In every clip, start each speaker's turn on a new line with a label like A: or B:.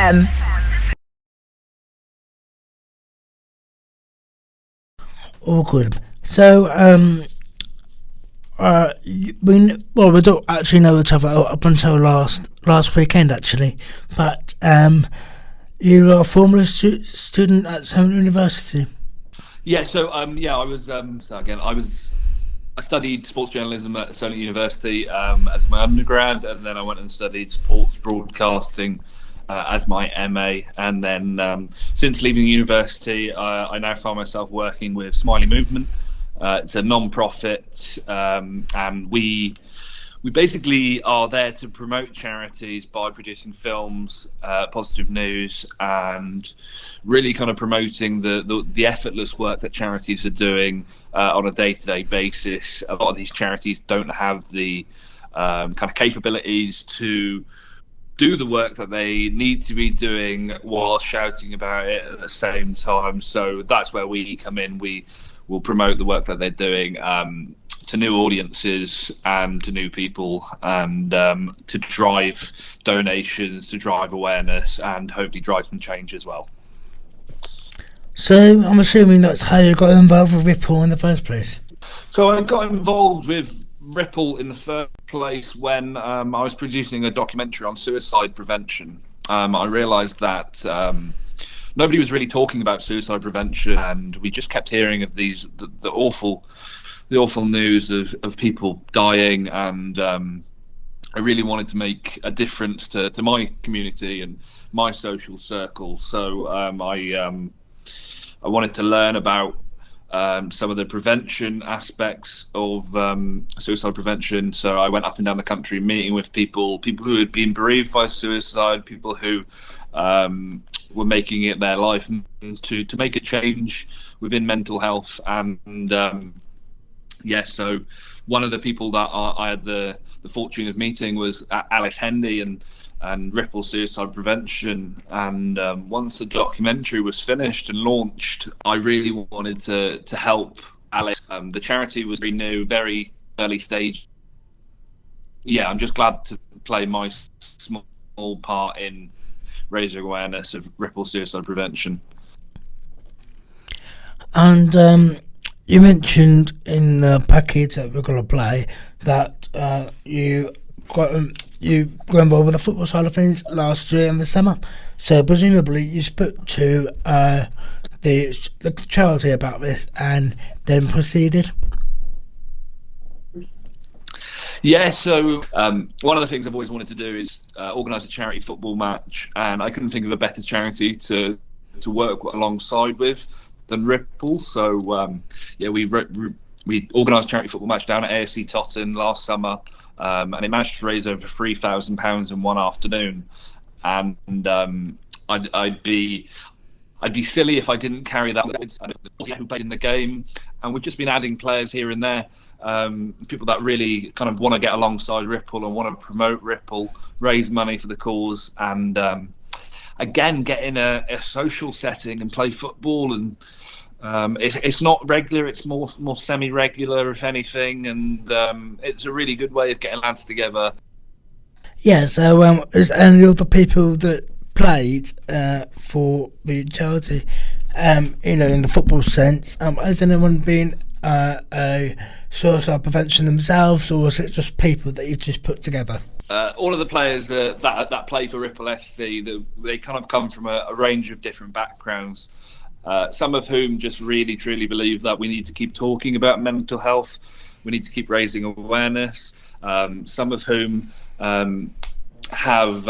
A: FM.
B: All good. So, we don't actually know each other up until last weekend, actually. But you are a former student at Salmon University.
C: Yeah, so I was I studied sports journalism at Solent University as my undergrad, and then I went and studied sports broadcasting as my MA. And then since leaving university, I now find myself working with Smiley Movement. It's a non-profit, and we basically are there to promote charities by producing films, positive news, and really kind of promoting the effortless work that charities are doing on a day-to-day basis. A lot of these charities don't have the kind of capabilities to do the work that they need to be doing while shouting about it at the same time. So that's where we come in. We will promote the work that they're doing to new audiences and to new people, and to drive donations, to drive awareness, and hopefully drive some change as well.
B: So I'm assuming that's how you got involved with Ripple in the first place.
C: So I got involved with Ripple in the first place when I was producing a documentary on suicide prevention. I realised that nobody was really talking about suicide prevention, and we just kept hearing of the awful news of people dying, and I really wanted to make a difference to my community and my social circle. So I wanted to learn about some of the prevention aspects of suicide prevention. So I went up and down the country meeting with people who had been bereaved by suicide, people who were making it their life to make a change within mental health. And so one of the people that I had the fortune of meeting was Alice Hendy and Ripple Suicide Prevention. And once the documentary was finished and launched, I really wanted to help Alice. The charity was very new, very early stage. Yeah, I'm just glad to play my small part in raising awareness of Ripple Suicide Prevention.
B: And you mentioned in the package that we're going to play that you got involved with the football side of things last year in the summer. So presumably you spoke to the charity about this and then proceeded.
C: Yeah, so one of the things I've always wanted to do is organise a charity football match, and I couldn't think of a better charity to work alongside with than Ripple. So we organised a charity football match down at AFC Totton last summer, and it managed to raise over £3,000 in one afternoon. And I'd be silly if I didn't carry that who played in the game. And we've just been adding players here and there, people that really kind of want to get alongside Ripple and want to promote Ripple, raise money for the cause, and again get in a social setting and play football. And it's not regular, it's more semi-regular if anything, and it's a really good way of getting lads together.
B: Yeah, so is any of the people that played for the charity, in the football sense, has anyone been a suicide prevention themselves, or is it just people that you've just put together?
C: All of the players that play for Ripple FC, they kind of come from a range of different backgrounds. Some of whom just really truly believe that we need to keep talking about mental health, we need to keep raising awareness. Some of whom have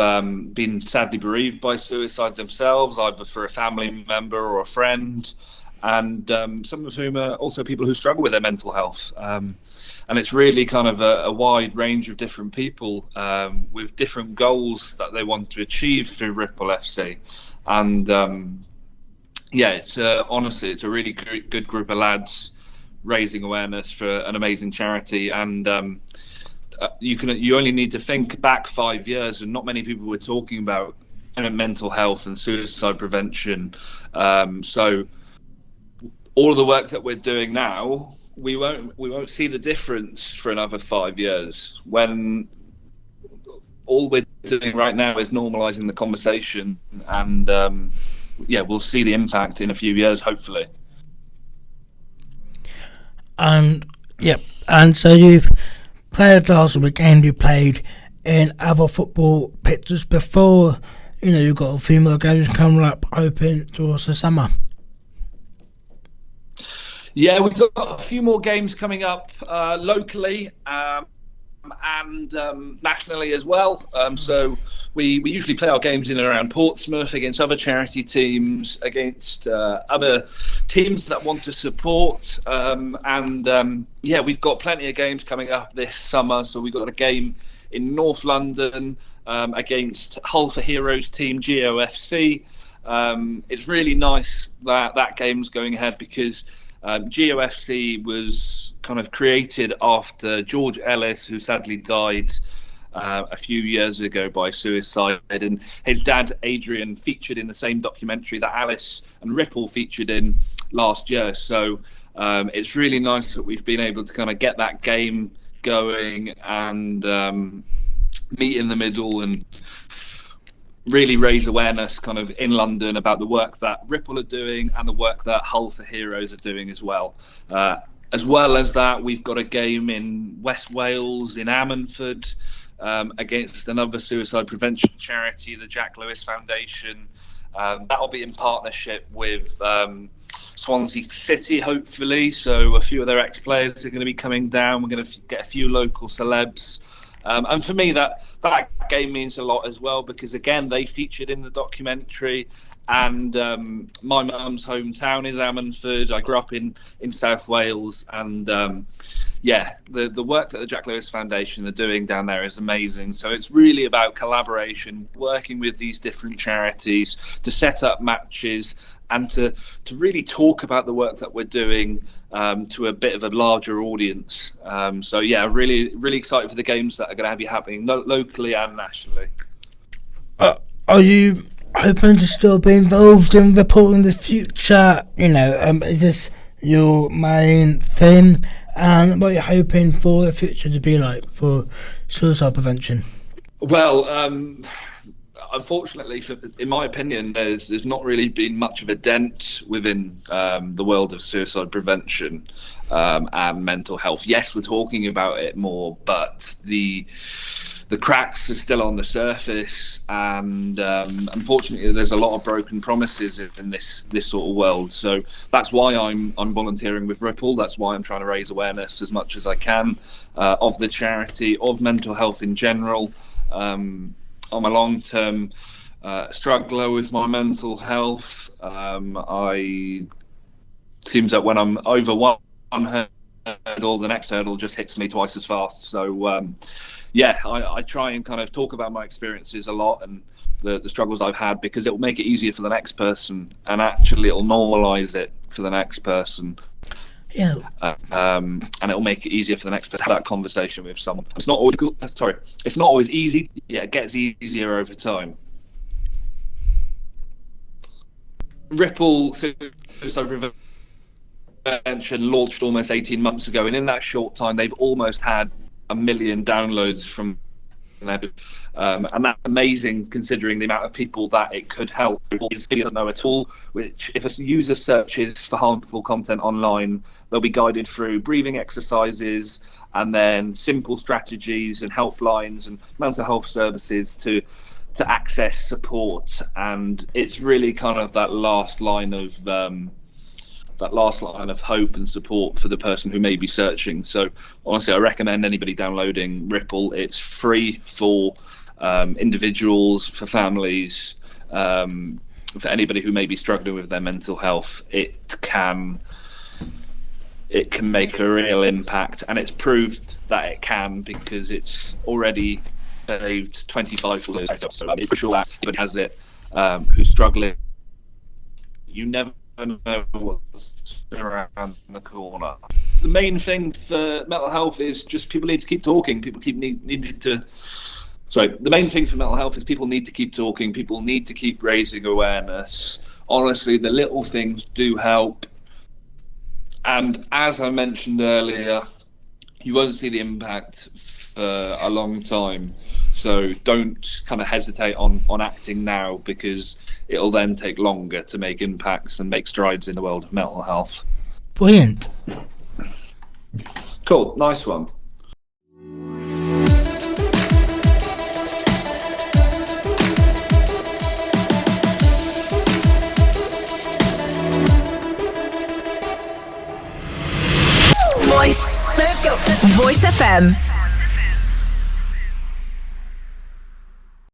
C: been sadly bereaved by suicide themselves, either for a family member or a friend, and some of whom are also people who struggle with their mental health. And it's really kind of a wide range of different people with different goals that they want to achieve through Ripple FC. And it's honestly, it's a really good group of lads raising awareness for an amazing charity. And you only need to think back 5 years, and not many people were talking about mental health and suicide prevention. So all of the work that we're doing now, we won't see the difference for another 5 years, when all we're doing right now is normalising the conversation, and we'll see the impact in a few years, hopefully.
B: And so you've played last week and you played in other football pitches before. You've got a few more games coming up open towards the summer.
C: Yeah, we've got a few more games coming up locally and nationally as well. So we usually play our games in and around Portsmouth against other charity teams, against other teams that want to support. We've got plenty of games coming up this summer. So we've got a game in North London against Hull for Heroes team GOFC. It's really nice that game's going ahead because GOFC was kind of created after George Ellis, who sadly died a few years ago by suicide, and his dad Adrian featured in the same documentary that Alice and Ripple featured in last year. So it's really nice that we've been able to kind of get that game going and meet in the middle and really raise awareness kind of in London about the work that Ripple are doing and the work that Hull for Heroes are doing as well. As well as that, we've got a game in West Wales in Ammanford against another suicide prevention charity, the Jack Lewis Foundation. That'll be in partnership with Swansea City, hopefully. So a few of their ex-players are going to be coming down. We're going to get a few local celebs. And for me, that game means a lot as well because, again, they featured in the documentary. And my mum's hometown is Ammanford. I grew up in South Wales. And, the work that the Jack Lewis Foundation are doing down there is amazing. So it's really about collaboration, working with these different charities to set up matches and to really talk about the work that we're doing to a bit of a larger audience. Really, really excited for the games that are going to be happening locally and nationally.
B: Are you hoping to still be involved in Ripple in the future? Is this your main thing? And what are you hoping for the future to be like for suicide prevention?
C: Well, unfortunately, in my opinion, there's not really been much of a dent within the world of suicide prevention and mental health. Yes, we're talking about it more, but the cracks are still on the surface, and unfortunately, there's a lot of broken promises in this sort of world. So that's why I'm volunteering with Ripple. That's why I'm trying to raise awareness as much as I can of the charity, of mental health in general. I'm a long-term struggler with my mental health. It seems that when I'm over one hurdle, the next hurdle just hits me twice as fast. So, I try and kind of talk about my experiences a lot and the struggles I've had because it will make it easier for the next person, and actually it'll normalise it for the next person.
B: Yeah.
C: And it'll make it easier for the next person to have that conversation with someone. It's not always good. It's not always easy. Yeah, it gets easier over time. Ripple Suicide Prevention launched almost 18 months ago, and in that short time, they've almost had 1 million downloads from their. And that's amazing considering the amount of people that it could help. It doesn't know at all, which if a user searches for harmful content online, they'll be guided through breathing exercises and then simple strategies and helplines and mental health services to access support. And it's really kind of that last line of hope and support for the person who may be searching. So honestly, I recommend anybody downloading Ripple. It's free for individuals, for families, for anybody who may be struggling with their mental health. It can make a real impact, and it's proved that it can because it's already saved 25 lives. So I'm sure that anybody has it who's struggling. You never know what's around the corner. The main thing for mental health is just people need to keep talking. People need to. Sorry, the main thing for mental health is people need to keep talking. People need to keep raising awareness. Honestly, the little things do help. And as I mentioned earlier, you won't see the impact for a long time. So don't kind of hesitate on acting now, because it'll then take longer to make impacts and make strides in the world of mental health.
B: Brilliant.
C: Cool, nice one.
A: Voice. Let's go. Voice FM.